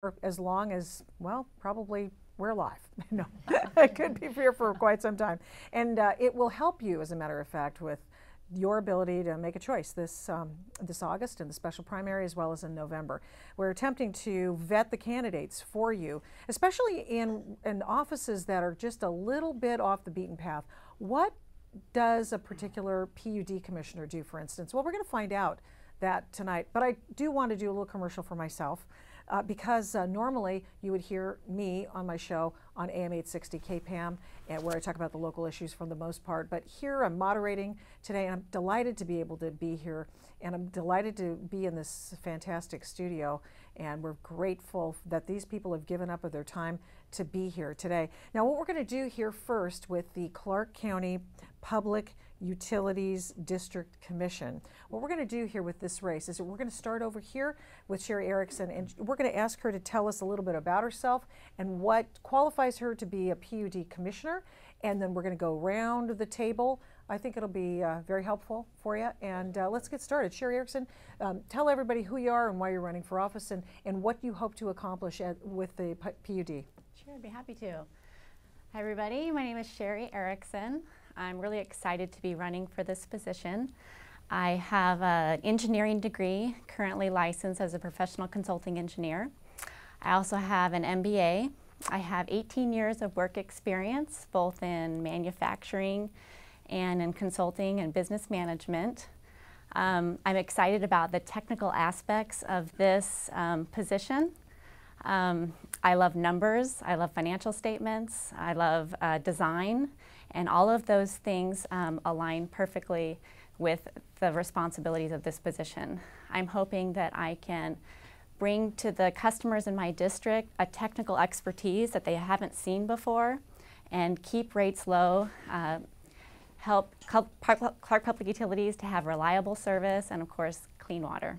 for as long as, well, probably we're alive. No, it could be here for quite some time. And it will help you, as a matter of fact, with your ability to make a choice this August in the special primary as well as in November. We're attempting to vet the candidates for you, especially in offices that are just a little bit off the beaten path. What does a particular PUD commissioner do, for instance? Well, we're going to find out that tonight, but I do want to do a little commercial for myself. Because normally you would hear me on my show on AM 860 KPAM, and where I talk about the local issues for the most part. But here I'm moderating today, and I'm delighted to be able to be here, and I'm delighted to be in this fantastic studio. And we're grateful that these people have given up of their time to be here today. Now, what we're going to do here first with the Clark County Public Utilities District Commission. What we're going to do here with this race is that we're going to start over here with Sherry Erickson, and we're going to ask her to tell us a little bit about herself and what qualifies her to be a PUD commissioner, and then we're going to go around the table. I think it'll be very helpful for you, and let's get started. Sherry Erickson, tell everybody who you are and why you're running for office, and what you hope to accomplish with the PUD. Sure, I'd be happy to. Hi everybody, my name is Sherry Erickson. I'm really excited to be running for this position. I have an engineering degree, currently licensed as a professional consulting engineer. I also have an MBA. I have 18 years of work experience, both in manufacturing and in consulting and business management. I'm excited about the technical aspects of this position. I love numbers, I love financial statements, I love design, and all of those things align perfectly with the responsibilities of this position. I'm hoping that I can bring to the customers in my district a technical expertise that they haven't seen before, and keep rates low, help Clark Public Utilities to have reliable service, and of course, clean water.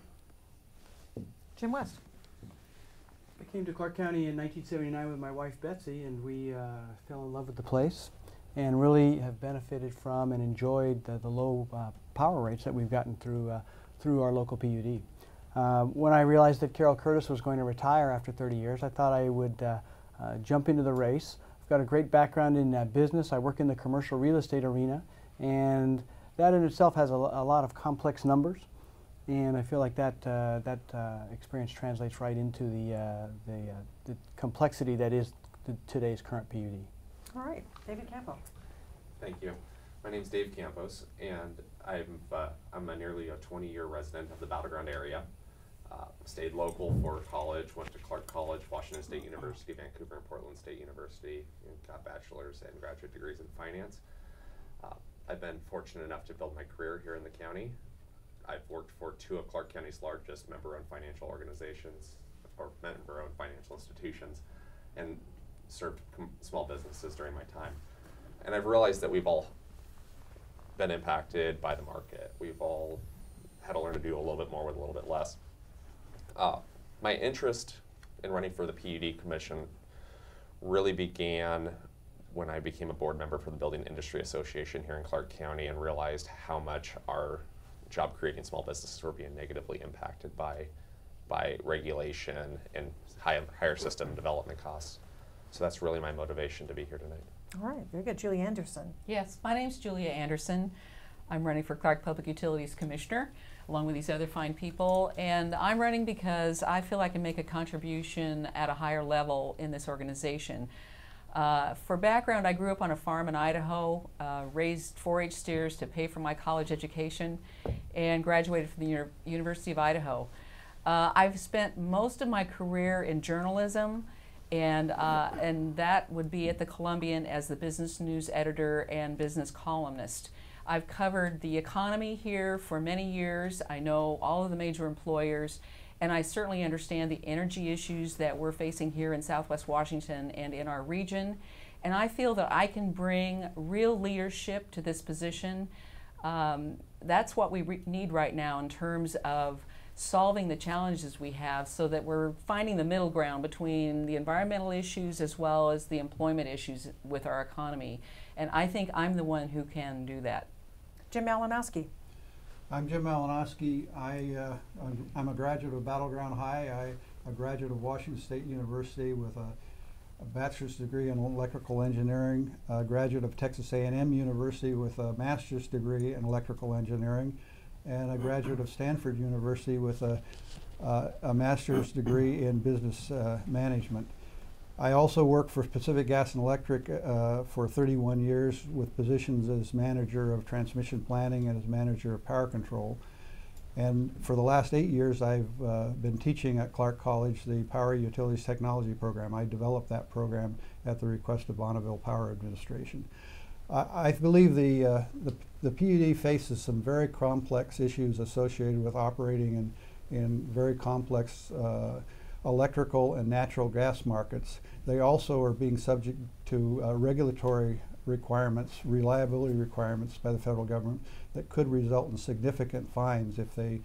Jim West. I came to Clark County in 1979 with my wife Betsy, and we fell in love with the place and really have benefited from and enjoyed the low power rates that we've gotten through our local PUD. When I realized that Carol Curtis was going to retire after 30 years, I thought I would jump into the race. I've got a great background in business. I work in the commercial real estate arena, and that in itself has a lot of complex numbers. And I feel like that experience translates right into the complexity that is today's current PUD. All right, David Campo. Thank you. My name is Dave Campos, and I'm a nearly a 20-year resident of the Battleground area. Stayed local for college, went to Clark College, Washington State University, Vancouver and Portland State University, and got bachelor's and graduate degrees in finance. I've been fortunate enough to build my career here in the county. I've worked for two of Clark County's largest member-owned financial organizations, or member-owned financial institutions, and served small businesses during my time. And I've realized that we've all been impacted by the market. We've all had to learn to do a little bit more with a little bit less. My interest in running for the PUD Commission really began when I became a board member for the Building Industry Association here in Clark County, and realized how much our job creating small businesses were being negatively impacted by regulation and higher system development costs. So that's really my motivation to be here tonight. All right, very good. Julie Anderson. Yes, my name's Julia Anderson. I'm running for Clark Public Utilities Commissioner, along with these other fine people. And I'm running because I feel I can make a contribution at a higher level in this organization. For background, I grew up on a farm in Idaho, raised 4-H steers to pay for my college education, and graduated from the University of Idaho. I've spent most of my career in journalism, and that would be at the Columbian as the business news editor and business columnist. I've covered the economy here for many years. I know all of the major employers, and I certainly understand the energy issues that we're facing here in Southwest Washington and in our region. And I feel that I can bring real leadership to this position. That's what we need right now in terms of solving the challenges we have, so that we're finding the middle ground between the environmental issues as well as the employment issues with our economy. And I think I'm the one who can do that. Jim Malinowski. I'm Jim Malinowski. I'm a graduate of Battleground High. a graduate of Washington State University with a bachelor's degree in electrical engineering, a graduate of Texas A&M University with a master's degree in electrical engineering, and a graduate of Stanford University with a master's degree in business management. I also worked for Pacific Gas and Electric for 31 years with positions as manager of transmission planning and as manager of power control. And for the last 8 years, I've been teaching at Clark College the Power Utilities Technology program. I developed that program at the request of Bonneville Power Administration. I believe the PUD faces some very complex issues associated with operating in very complex electrical and natural gas markets. They also are being subject to regulatory requirements, reliability requirements by the federal government that could result in significant fines if they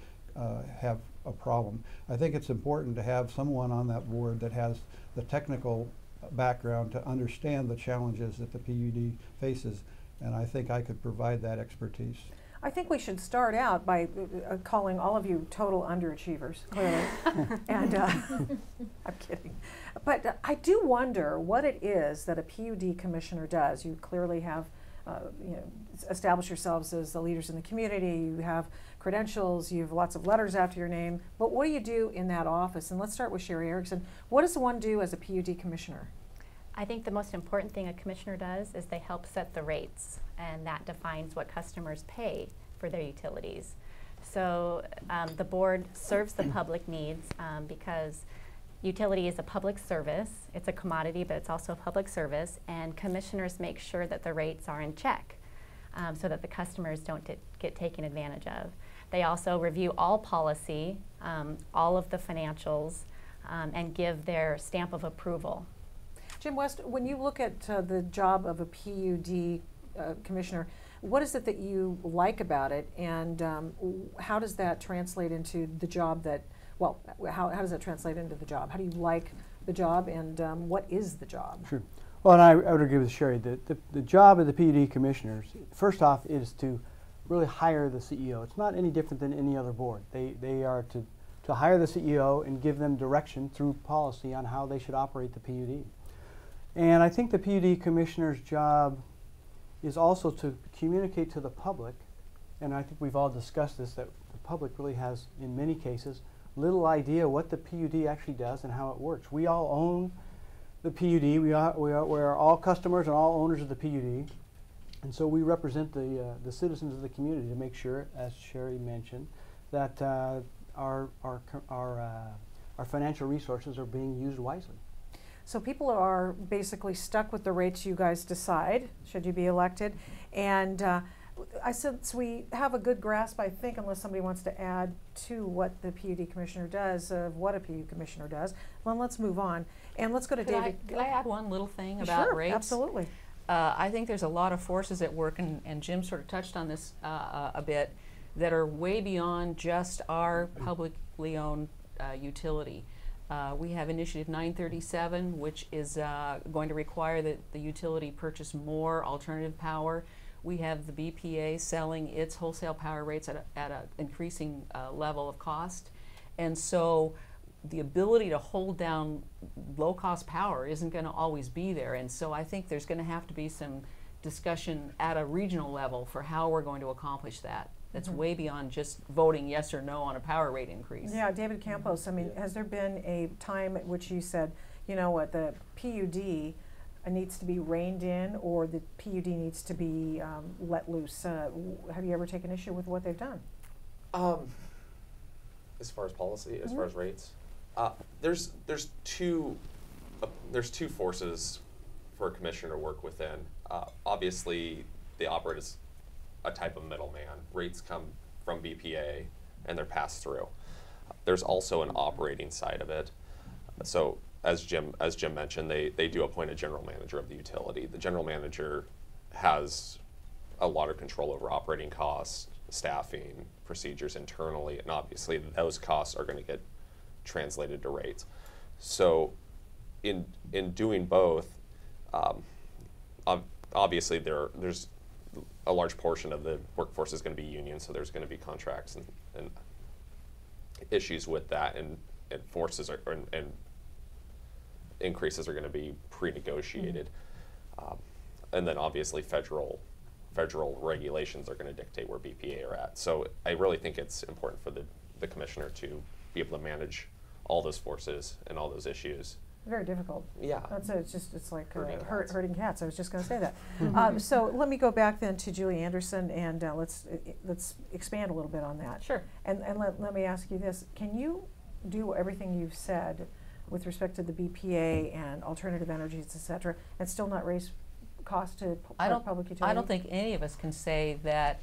have a problem. I think it's important to have someone on that board that has the technical background to understand the challenges that the PUD faces, and I think I could provide that expertise. I think we should start out by calling all of you total underachievers, clearly. And I'm kidding. But I do wonder what it is that a PUD commissioner does. You clearly have established yourselves as the leaders in the community. You have credentials. You have lots of letters after your name. But what do you do in that office? And let's start with Sherry Erickson. What does one do as a PUD commissioner? I think the most important thing a commissioner does is they help set the rates, and that defines what customers pay for their utilities. So the board serves the public needs because utility is a public service. It's a commodity, but it's also a public service, and commissioners make sure that the rates are in check so that the customers don't get taken advantage of. They also review all policy, all of the financials, and give their stamp of approval. Jim West, when you look at the job of a PUD commissioner, what is it that you like about it, and how does that translate into the job that, well, how does that translate into the job? How do you like the job, and what is the job? Sure. Well, and I would agree with Sherry that the job of the PUD commissioners, first off, is to really hire the CEO. It's not any different than any other board. They are to hire the CEO and give them direction through policy on how they should operate the PUD. And I think the PUD commissioner's job is also to communicate to the public, and I think we've all discussed this, that the public really has, in many cases, little idea what the PUD actually does and how it works. We all own the PUD. We are all customers and all owners of the PUD, and so we represent the citizens of the community to make sure, as Sherry mentioned, that our financial resources are being used wisely. So people are basically stuck with the rates you guys decide, should you be elected. And since we have a good grasp, I think, unless somebody wants to add to what the PUD commissioner does, of what a PUD commissioner does, well, let's move on. And let's go to David. Could I add one little thing about rates? Sure, absolutely. I think there's a lot of forces at work, and Jim sort of touched on this a bit, that are way beyond just our publicly owned utility. We have Initiative 937, which is going to require that the utility purchase more alternative power. We have the BPA selling its wholesale power rates at an increasing level of cost. And so the ability to hold down low-cost power isn't going to always be there. And so I think there's going to have to be some discussion at a regional level for how we're going to accomplish that. That's way beyond just voting yes or no on a power rate increase. Yeah, David Campos, I mean, has there been a time at which you said, you know what, the PUD needs to be reined in, or the PUD needs to be let loose? Have you ever taken issue with what they've done? As far as policy, as far as rates, there's two forces for a commissioner to work within. Obviously, they operate as a type of middleman. Rates come from BPA and they're passed through. There's also an operating side of it. So as Jim mentioned, they do appoint a general manager of the utility. The general manager has a lot of control over operating costs, staffing, procedures internally, and obviously those costs are going to get translated to rates. So in doing both, obviously there's a large portion of the workforce is going to be union, so there's going to be contracts and issues with that. And forces are, and increases are going to be pre-negotiated. And then obviously federal regulations are going to dictate where BPA are at. So I really think it's important for the commissioner to be able to manage all those forces and all those issues. Very difficult. Yeah. It's like Herding cats. I was just going to say that. So let me go back then to Julie Anderson, and let's expand a little bit on that. Sure. And let me ask you this: can you do everything you've said with respect to the BPA and alternative energies, et cetera, and still not raise cost to public utility? I don't think any of us can say that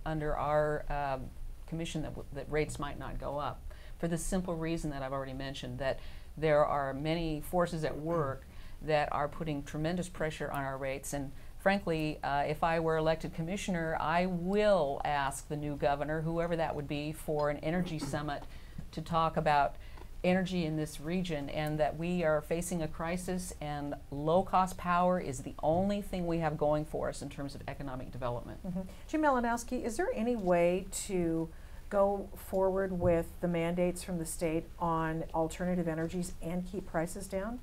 under our commission that rates might not go up, for the simple reason that I've already mentioned, that there are many forces at work that are putting tremendous pressure on our rates. And frankly, if I were elected commissioner, I will ask the new governor, whoever that would be, for an energy summit to talk about energy in this region, and that we are facing a crisis, and low-cost power is the only thing we have going for us in terms of economic development. Jim Malinowski, is there any way to go forward with the mandates from the state on alternative energies and keep prices down?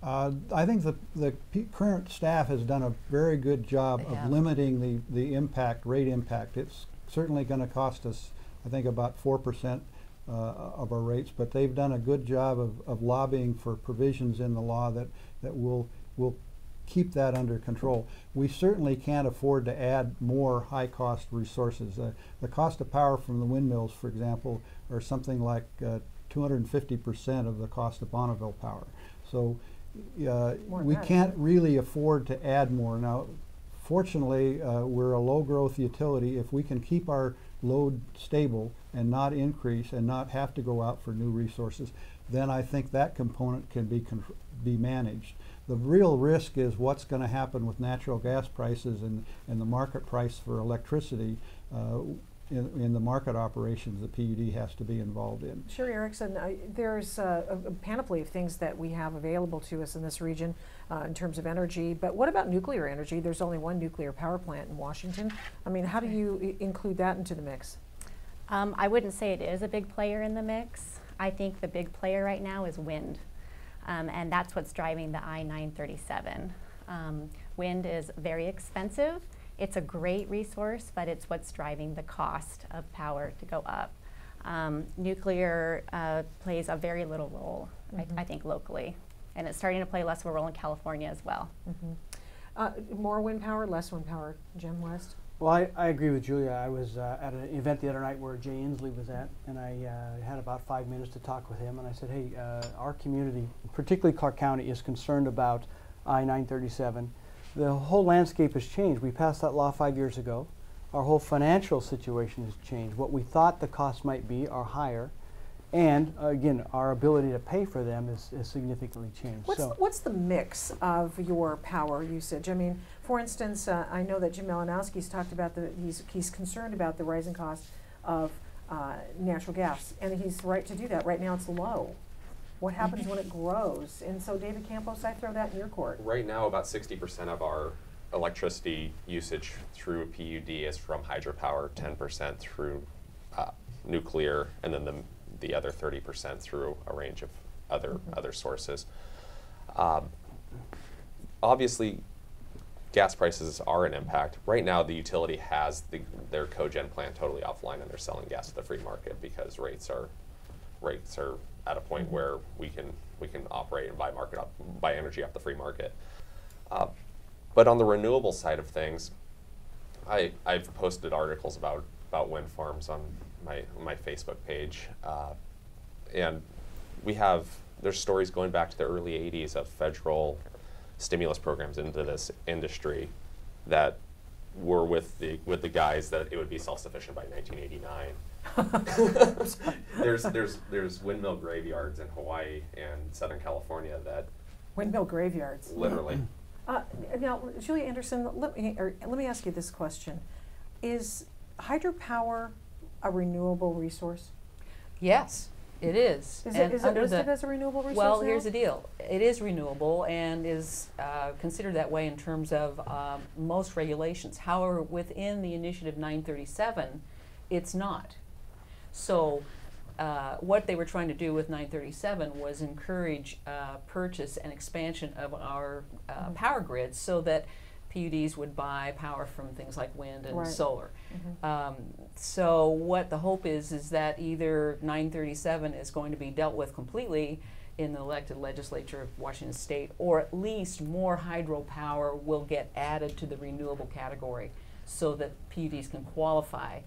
I think the current staff has done a very good job of limiting the rate impact. It's certainly going to cost us, I think, about 4% of our rates, but they've done a good job of lobbying for provisions in the law that will keep that under control. We certainly can't afford to add more high-cost resources. The cost of power from the windmills, for example, are something like 250% of the cost of Bonneville power. So we can't really afford to add more. Now, fortunately, we're a low-growth utility. If we can keep our load stable and not increase and not have to go out for new resources, then I think that component can be managed. The real risk is what's going to happen with natural gas prices and the market price for electricity in the market operations the PUD has to be involved in. Sherry Erickson, there's a panoply of things that we have available to us in this region in terms of energy, but what about nuclear energy? There's only one nuclear power plant in Washington. I mean, how do you include that into the mix? I wouldn't say it is a big player in the mix. I think the big player right now is wind, and that's what's driving the I-937. Wind is very expensive. It's a great resource, but it's what's driving the cost of power to go up. Nuclear plays a very little role, I think, locally, and it's starting to play less of a role in California as well. More wind power, less wind power, Jim West? Well, I agree with Julia. I was at an event the other night where Jay Inslee was at, and I had about 5 minutes to talk with him, and I said, hey, our community, particularly Clark County, is concerned about I-937. The whole landscape has changed. We passed that law 5 years ago. Our whole financial situation has changed. What we thought the costs might be are higher, and again, our ability to pay for them is significantly changed. What's the mix of your power usage? I mean, for instance, I know that Jim Malinowski's talked about he's concerned about the rising cost of natural gas, and he's right to do that. Right now it's low. What happens when it grows? And so, David Campos, I throw that in your court. Right now, about 60% of our electricity usage through PUD is from hydropower, 10% through nuclear, and then the other 30% through a range of other sources. Obviously, gas prices are an impact. Right now, the utility has their cogen plant totally offline, and they're selling gas to the free market because rates are at a point where we can operate and buy energy off the free market. But on the renewable side of things, I've posted articles about wind farms on my Facebook page, and there's stories going back to the early 80s of federal stimulus programs into this industry that were with the guys that it would be self-sufficient by 1989. There's windmill graveyards in Hawaii and Southern California that windmill graveyards. Literally. Now, Julia Anderson, let me ask you this question: is hydropower a renewable resource? Yes, it is. Is it listed as a renewable resource? Well, now? here's the deal. It is renewable and is considered that way in terms of most regulations. However, within the Initiative 937, it's not. So what they were trying to do with 937 was encourage purchase and expansion of our power grids so that PUDs would buy power from things like wind and Right. solar. So what the hope is that either 937 is going to be dealt with completely in the elected legislature of Washington State, or at least more hydropower will get added to the renewable category so that PUDs can qualify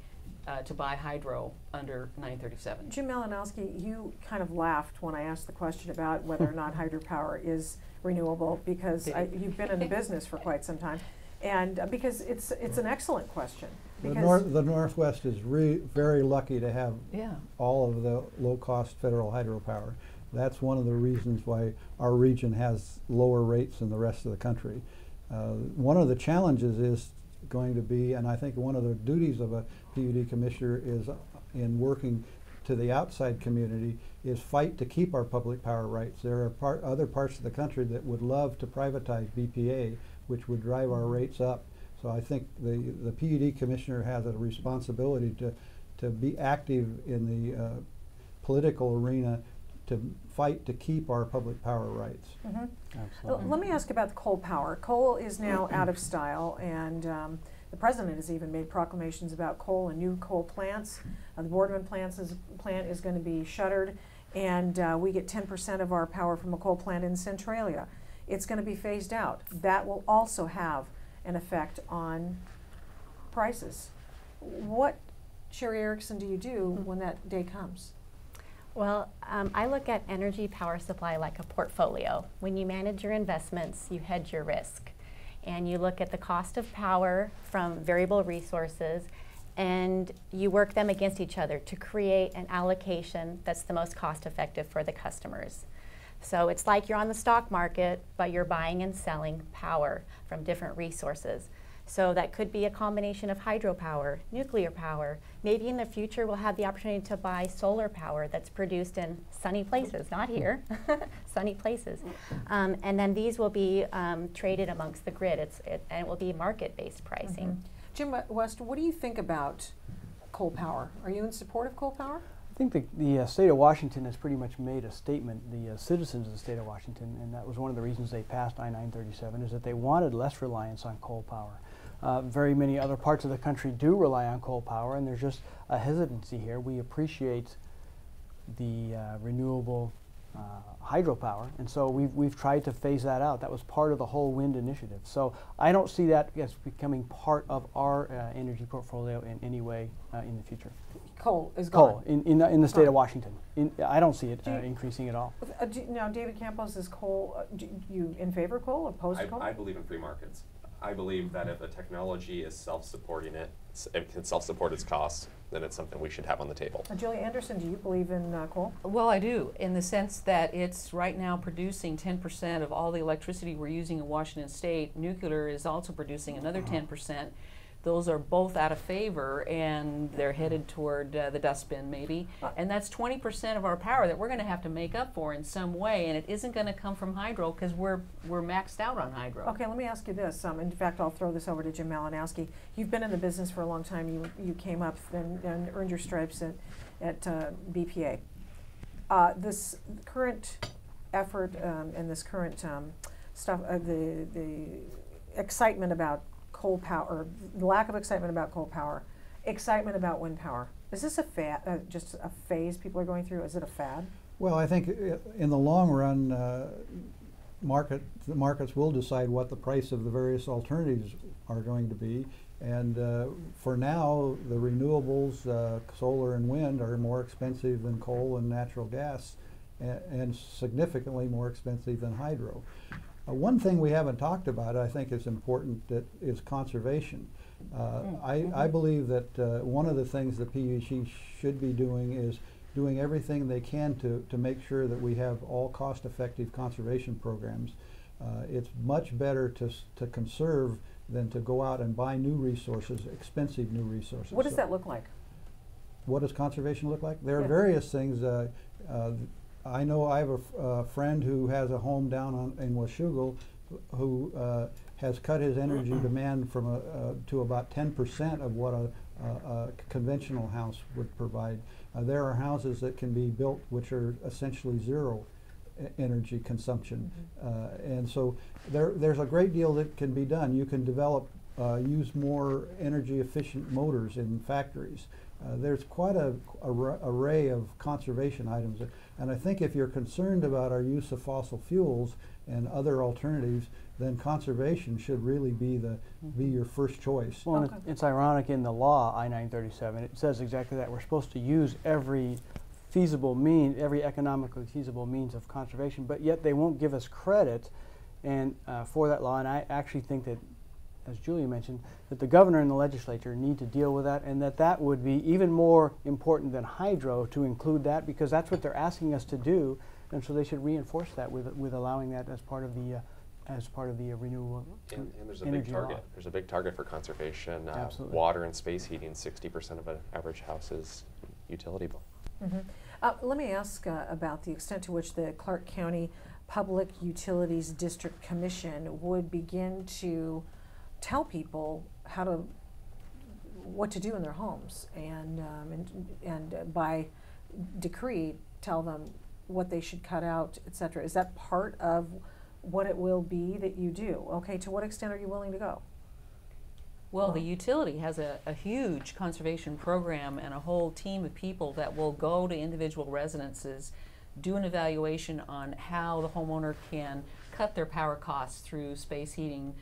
to buy hydro under 937. Jim Malinowski, you kind of laughed when I asked the question about whether or not hydropower is renewable, because you've been in the business for quite some time, and because it's an excellent question. The, Because the Northwest is very lucky to have Yeah. all of the low-cost federal hydropower. That's one of the reasons why our region has lower rates than the rest of the country. One of the challenges is going to be, and I think one of the duties of a PUD commissioner is in working to the outside community, is fight to keep our public power rights. There are other parts of the country that would love to privatize BPA, which would drive our rates up. So I think the PUD commissioner has a responsibility to be active in the political arena to fight to keep our public power rights. Absolutely. let me ask about the coal power. Coal is now out of style, and the president has even made proclamations about coal and new coal plants. The Boardman plant is going to be shuttered, and we get 10% of our power from a coal plant in Centralia. It's going to be phased out. That will also have an effect on prices. What, Sherry Erickson, do you do when that day comes? Well, I look at energy power supply like a portfolio. When you manage your investments, you hedge your risk. And you look at the cost of power from variable resources, and you work them against each other to create an allocation that's the most cost effective for the customers. So it's like you're on the stock market, but you're buying and selling power from different resources. So that could be a combination of hydropower, nuclear power. Maybe in the future we'll have the opportunity to buy solar power that's produced in sunny places, not here, sunny places. And then these will be traded amongst the grid, and it will be market-based pricing. Jim West, what do you think about coal power? Are you in support of coal power? I think the state of Washington has pretty much made a statement, the citizens of the state of Washington, and that was one of the reasons they passed I-937, is that they wanted less reliance on coal power. Very many other parts of the country do rely on coal power, and there's just a hesitancy here. We appreciate the renewable hydropower, and so we've tried to phase that out. That was part of the whole wind initiative. So I don't see that as becoming part of our energy portfolio in any way in the future. Coal is gone. Coal in the state Gone. of Washington. I don't see it increasing at all. Now, David Campos, is coal, you in favor of coal, opposed to coal? I believe in free markets. I believe that if a technology is self-supporting it can self-support its costs, then it's something we should have on the table. Julia Anderson, do you believe in coal? Well, I do, in the sense that it's right now producing 10% of all the electricity we're using in Washington State. Nuclear is also producing another 10%. Those are both out of favor, and they're headed toward the dustbin maybe. And that's 20% of our power that we're going to have to make up for in some way, and it isn't going to come from hydro because we're maxed out on hydro. Okay, let me ask you this. In fact, I'll throw this over to Jim Malinowski. You've been in the business for a long time. You came up and earned your stripes at BPA. This current effort and this current stuff, the excitement about coal power, or lack of excitement about coal power, excitement about wind power. Is this a fad, just a phase people are going through? Is it a fad? Well, I think in the long run, the markets will decide what the price of the various alternatives are going to be. And for now, the renewables, solar and wind, are more expensive than coal and natural gas, and significantly more expensive than hydro. One thing we haven't talked about, I think is important, that is conservation. I believe that one of the things the PUC should be doing is doing everything they can to make sure that we have all cost-effective conservation programs. It's much better to conserve than to go out and buy new resources, expensive new resources. What does that look like? What does conservation look like? There are various things. I know I have a friend who has a home down in Washougal who has cut his energy demand from to about 10% of what a conventional house would provide. There are houses that can be built which are essentially zero energy consumption. And so there's a great deal that can be done. You can develop, use more energy efficient motors in factories. There's quite an array of conservation items. And I think if you're concerned about our use of fossil fuels and other alternatives, then conservation should really be your first choice. Well, and it's ironic in the law, I-937, it says exactly that. We're supposed to use every feasible means, every economically feasible means of conservation, but yet they won't give us credit and for that law. And I actually think that, as Julia mentioned, that the governor and the legislature need to deal with that, and that would be even more important than hydro to include that, because that's what they're asking us to do, and so they should reinforce that with allowing that as part of the renewable And there's a energy big target. law. There's a big target for conservation. Absolutely. Water and space heating, 60% of an average house's utility bill. Let me ask about the extent to which the Clark County Public Utilities District Commission would begin to tell people what to do in their homes, and by decree tell them what they should cut out, etc. Is that part of what it will be that you do? Okay, to what extent are you willing to go? Well, the utility has a huge conservation program and a whole team of people that will go to individual residences, do an evaluation on how the homeowner can cut their power costs through space heating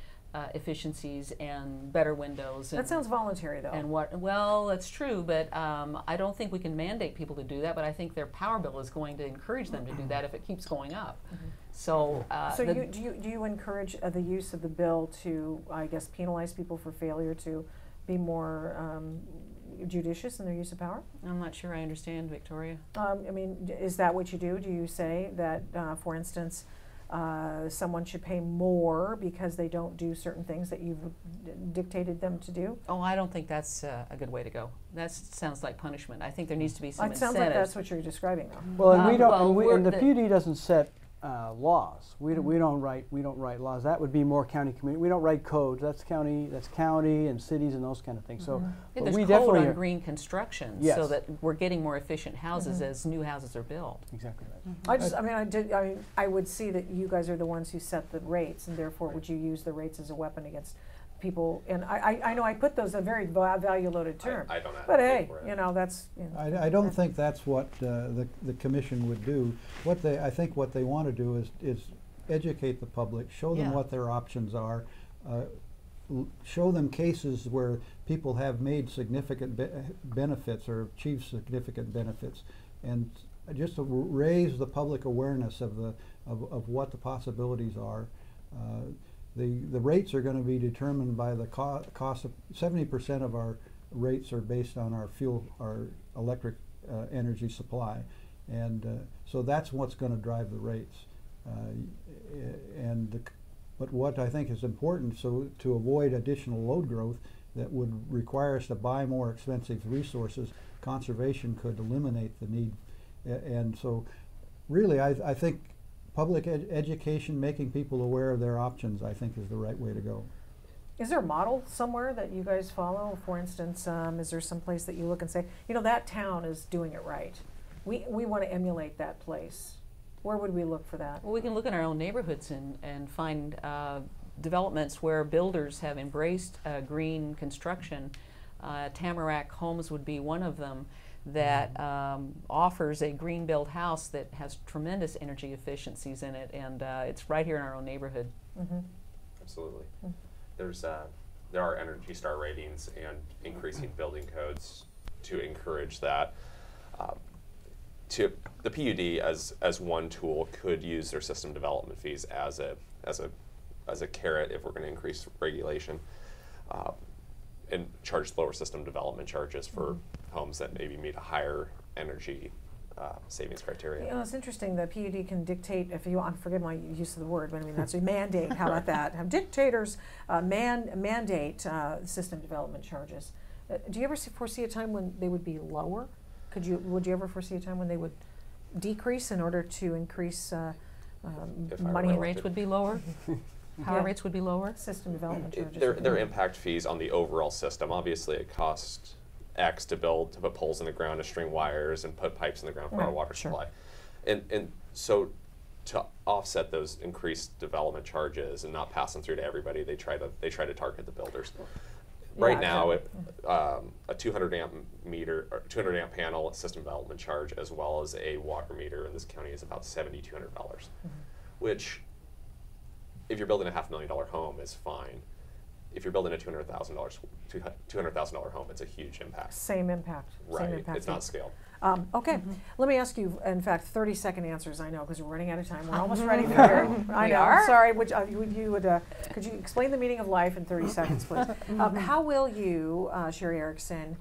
efficiencies and better windows. That sounds voluntary, though. And well, that's true, but I don't think we can mandate people to do that, but I think their power bill is going to encourage them to do that if it keeps going up. So, do you encourage the use of the bill to, I guess, penalize people for failure to be more judicious in their use of power? I'm not sure I understand, Victoria. I mean, is that what you do? Do you say that, for instance, someone should pay more because they don't do certain things that you've dictated them to do? Oh, I don't think that's a good way to go. That sounds like punishment. I think there needs to be some It sounds incentives. like that's what you're describing, though. Well, and we don't, well, and the the- PUD doesn't set laws. We don't write laws. That would be more county community. We don't write codes. That's county and cities and those kind of things. So Yeah, but there's we code definitely on green construction, Yes. so that we're getting more efficient houses as new houses are built. exactly right. I would see that you guys are the ones who set the rates, and therefore would you use the rates as a weapon against people? And I know I put those a very value-loaded term. I don't but advocate hey, for it. you know, that's. You know, I don't think that's what the commission would do. I think what they want to do is educate the public, show them Yeah. what their options are, show them cases where people have made significant benefits or achieved significant benefits, and just to raise the public awareness of what the possibilities are. The rates are going to be determined by the cost of 70% of our rates are based on our electric energy supply, and so that's what's going to drive the rates. But what I think is important, so to avoid additional load growth that would require us to buy more expensive resources, conservation could eliminate the need. And so really I think public education, making people aware of their options, I think is the right way to go. is there a model somewhere that you guys follow? For instance, is there some place that you look and say, you know, that town is doing it right. We want to emulate that place. Where would we look for that? Well, we can look in our own neighborhoods and find developments where builders have embraced green construction. Tamarack Homes would be one of them that offers a green built house that has tremendous energy efficiencies in it, and it's right here in our own neighborhood. Absolutely. There are Energy Star ratings and increasing building codes to encourage that. The PUD as one tool could use their system development fees as a carrot if we're going to increase regulation, and charge lower system development charges for homes that maybe meet a higher energy savings criteria. You know, it's interesting. The PUD can dictate, if you want, forgive my use of the word, but I mean that's a mandate. How about that? Have dictators mandate system development charges. Do you ever foresee a time when they would be lower? Would you ever foresee a time when they would decrease in order to increase money? Power rates would be lower. Power rates would be lower. System development charges. Their impact fees on the overall system. Obviously, it costs X to put poles in the ground, to string wires, and put pipes in the ground for our water supply. And so to offset those increased development charges and not pass them through to everybody, they try to target the builders. Right now, a 200 amp meter or 200 amp panel system development charge, as well as a water meter in this county, is about $7,200, which, if you're building a $500,000 home, is fine. If you're building a $200,000 home, it's a huge impact. Same impact. Right. Same impact. It's not scaled. Okay, let me ask you, in fact, 30-second answers, I know, because we're running out of time. We're almost ready to go. I know, I'm sorry. Could you explain the meaning of life in 30 seconds, please? How will you, Sherry Erickson,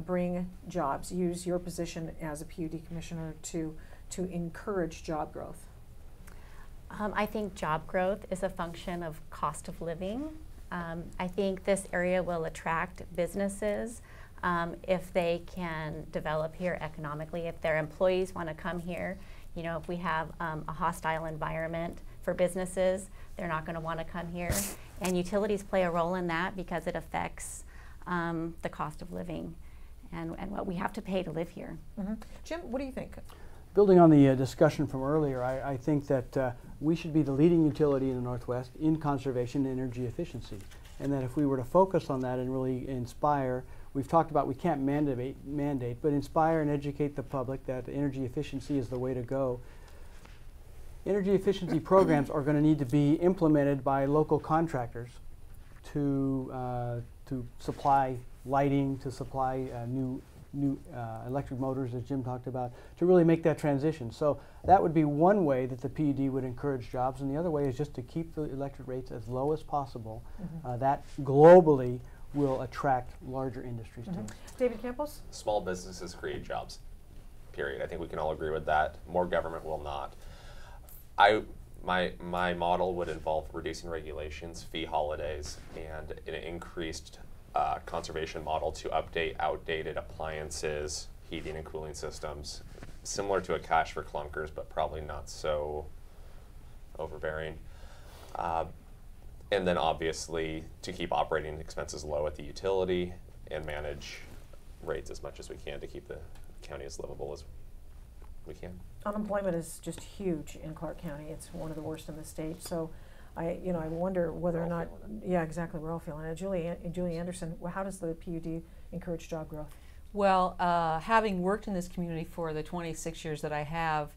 bring jobs, use your position as a PUD commissioner to encourage job growth? I think job growth is a function of cost of living. I think this area will attract businesses if they can develop here economically, if their employees want to come here. You know, if we have a hostile environment for businesses, they're not going to want to come here. And utilities play a role in that because it affects the cost of living and what we have to pay to live here. Jim, what do you think? Building on the discussion from earlier, I think that we should be the leading utility in the Northwest in conservation and energy efficiency. And that if we were to focus on that and really inspire, we've talked about we can't mandate, but inspire and educate the public that energy efficiency is the way to go. Energy efficiency programs are going to need to be implemented by local contractors to supply lighting, to supply new electric motors, as Jim talked about, to really make that transition. So that would be one way that the PUD would encourage jobs, and the other way is just to keep the electric rates as low as possible. That globally will attract larger industries too. David Campos? Small businesses create jobs, period. I think we can all agree with that. More government will not. My model would involve reducing regulations, fee holidays, and an increased conservation model to update outdated appliances, heating and cooling systems, similar to a cash for clunkers, but probably not so overbearing. And then obviously to keep operating expenses low at the utility and manage rates as much as we can to keep the county as livable as we can. Unemployment is just huge in Clark County. It's one of the worst in the state. So I wonder whether or not, yeah, exactly, we're all feeling it. Julie Anderson, how does the PUD encourage job growth? Well, having worked in this community for the 26 years that I have,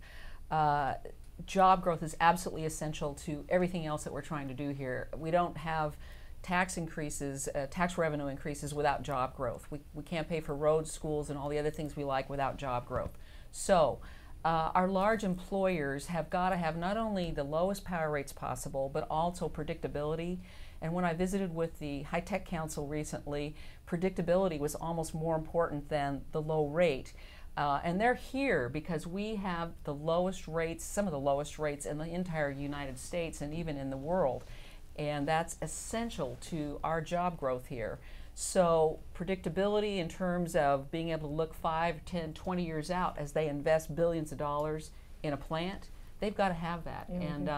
job growth is absolutely essential to everything else that we're trying to do here. We don't have tax increases, tax revenue increases without job growth. We can't pay for roads, schools, and all the other things we like without job growth. So our large employers have got to have not only the lowest power rates possible, but also predictability. And when I visited with the High Tech Council recently, predictability was almost more important than the low rate. And they're here because we have the lowest rates, some of the lowest rates in the entire United States and even in the world. And that's essential to our job growth here. So predictability in terms of being able to look 5, 10, 20 years out as they invest billions of dollars in a plant, they've got to have that. And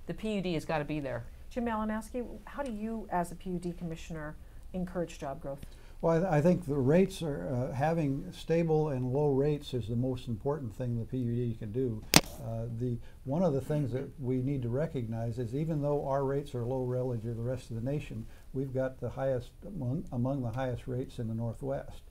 the PUD has got to be there. Jim Malinowski, how do you, as a PUD commissioner, encourage job growth? Well, I think the rates are, having stable and low rates is the most important thing the PUD can do. One of the things that we need to recognize is even though our rates are low relative to the rest of the nation, we've got the highest, among the highest rates in the Northwest.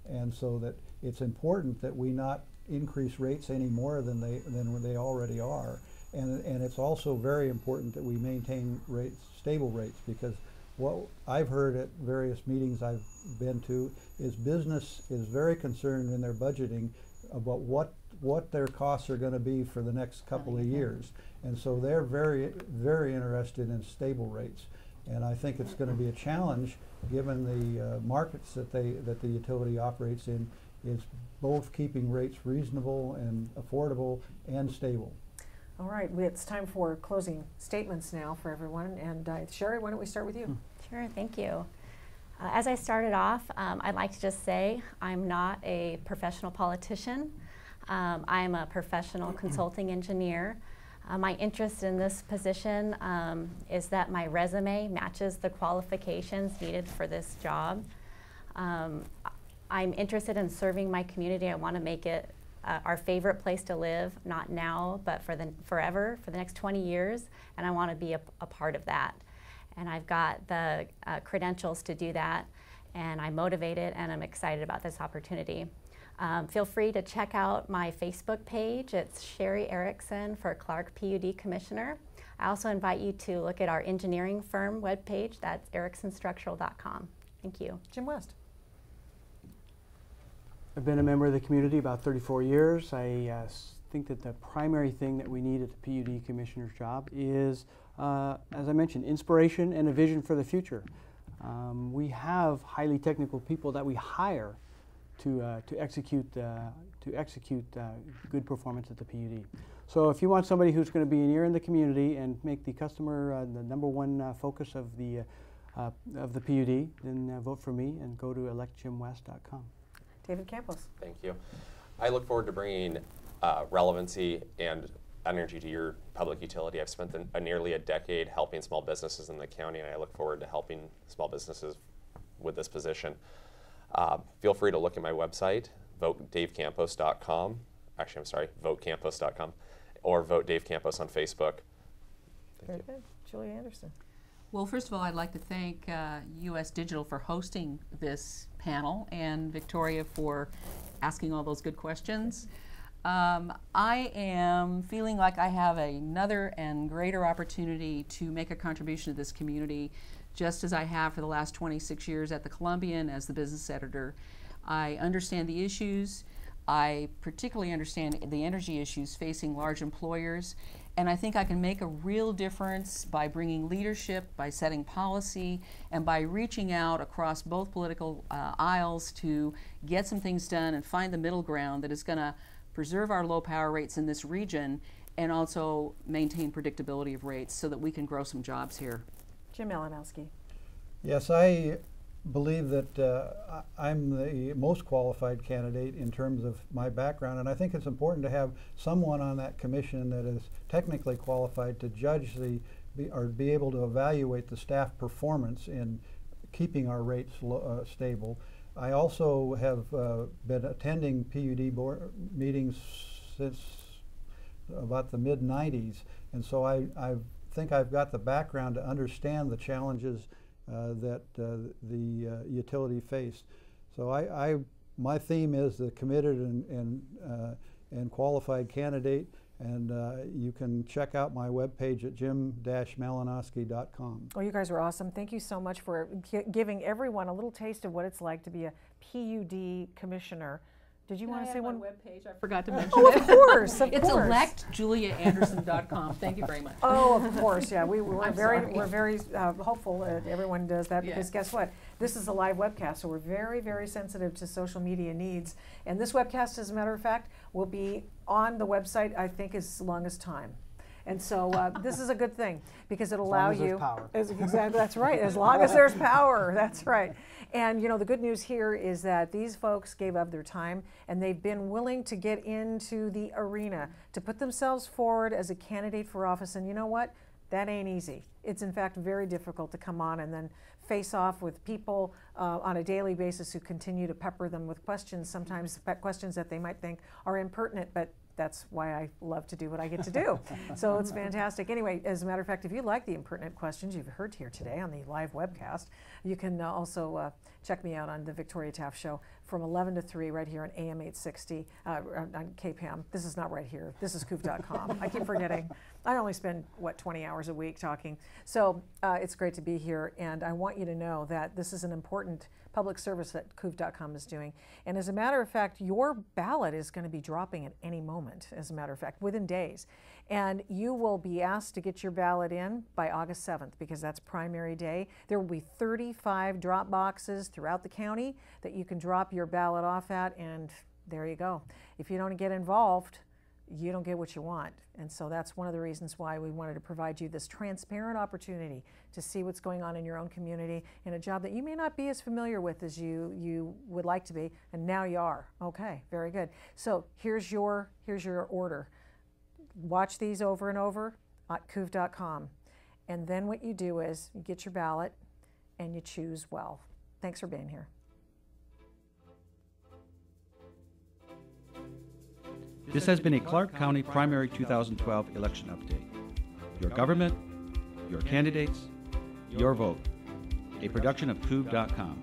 And so that it's important that we not increase rates any more than they already are. And it's also very important that we maintain rates, stable rates, because what I've heard at various meetings I've been to is business is very concerned in their budgeting about what their costs are going to be for the next couple of years. And so they're very, very interested in stable rates. And I think it's going to be a challenge given the markets that the utility operates in, is both keeping rates reasonable and affordable and stable. All right, it's time for closing statements now for everyone. And Sherry, why don't we start with you? Sure, thank you. As I started off, I'd like to just say I'm not a professional politician. I'm a professional consulting engineer. My interest in this position is that my resume matches the qualifications needed for this job. I'm interested in serving my community. I want to make it our favorite place to live, not now, but forever, for the next 20 years, and I want to be a part of that. And I've got the credentials to do that, and I'm motivated and I'm excited about this opportunity. Feel free to check out my Facebook page. It's Sherry Erickson for Clark PUD Commissioner. I also invite you to look at our engineering firm webpage. That's ericksonstructural.com. Thank you. Jim West. I've been a member of the community about 34 years. I think that the primary thing that we need at the PUD Commissioner's job is, as I mentioned, inspiration and a vision for the future. We have highly technical people that we hire to execute good performance at the PUD. So if you want somebody who's going to be an ear in the community and make the customer the #1 focus of the PUD, then vote for me and go to electjimwest.com. David Campos. Thank you. I look forward to bringing relevancy and energy to your public utility. I've spent nearly a decade helping small businesses in the county, and I look forward to helping small businesses with this position. Feel free to look at my website, votedavecampos.com. Actually, I'm sorry, votecampos.com, or Vote Dave Campos on Facebook. Very good. Julie Anderson. Well, first of all, I'd like to thank US Digital for hosting this panel and Victoria for asking all those good questions. I am feeling like I have another and greater opportunity to make a contribution to this community, just as I have for the last 26 years at the Columbian as the business editor. I understand the issues. I particularly understand the energy issues facing large employers, and I think I can make a real difference by bringing leadership, by setting policy, and by reaching out across both political aisles to get some things done and find the middle ground that is going to preserve our low power rates in this region and also maintain predictability of rates so that we can grow some jobs here. Jim Malinowski. Yes, I believe that I'm the most qualified candidate in terms of my background, and I think it's important to have someone on that commission that is technically qualified to judge or be able to evaluate the staff performance in keeping our rates stable. I also have been attending PUD board meetings since about the mid-90s, and so I think I've got the background to understand the challenges that the utility faced. So my theme is the committed and qualified candidate, and you can check out my webpage at jim-malinowski.com. Oh, you guys are awesome. Thank you so much for giving everyone a little taste of what it's like to be a PUD commissioner. Did you want to say one? Webpage? I forgot to mention Oh, it. of course, of It's course. electjuliaanderson.com. Thank you very much. Oh, of course, yeah. We're I'm very sorry. hopeful that everyone does that, because Yes. guess what? This is a live webcast, so we're very, very sensitive to social media needs. And this webcast, as a matter of fact, will be on the website, I think, as long as time. And so this is a good thing, because it'll allow as there's you. power. Exactly, that's right. As long as there's power, that's right. And you know, the good news here is that these folks gave up their time, and they've been willing to get into the arena to put themselves forward as a candidate for office. And you know what? That ain't easy. It's in fact very difficult to come on and then face off with people on a daily basis who continue to pepper them with questions, sometimes questions that they might think are impertinent, but that's why I love to do what I get to do. So it's fantastic. Anyway, as a matter of fact, if you like the impertinent questions you've heard here today on the live webcast, you can also check me out on the Victoria Taft Show from 11 to 3 right here on AM 860 on KPAM. This is not right here. This is COOV.com. I keep forgetting. I only spend, 20 hours a week talking. So it's great to be here, and I want you to know that this is an important public service that COOV.com is doing. And as a matter of fact, your ballot is going to be dropping at any moment, as a matter of fact, within days. And you will be asked to get your ballot in by August 7th, because that's primary day. There will be 35 drop boxes throughout the county that you can drop your ballot off at, and there you go. If you don't get involved, you don't get what you want. And so that's one of the reasons why we wanted to provide you this transparent opportunity to see what's going on in your own community in a job that you may not be as familiar with as you would like to be, and now you are. Okay, very good. So here's your order. Watch these over and over at COOV.com. And then what you do is you get your ballot and you choose well. Thanks for being here. This has been a Clark County Primary 2012 election update. Your government, your candidates, your vote. A production of PUD.com.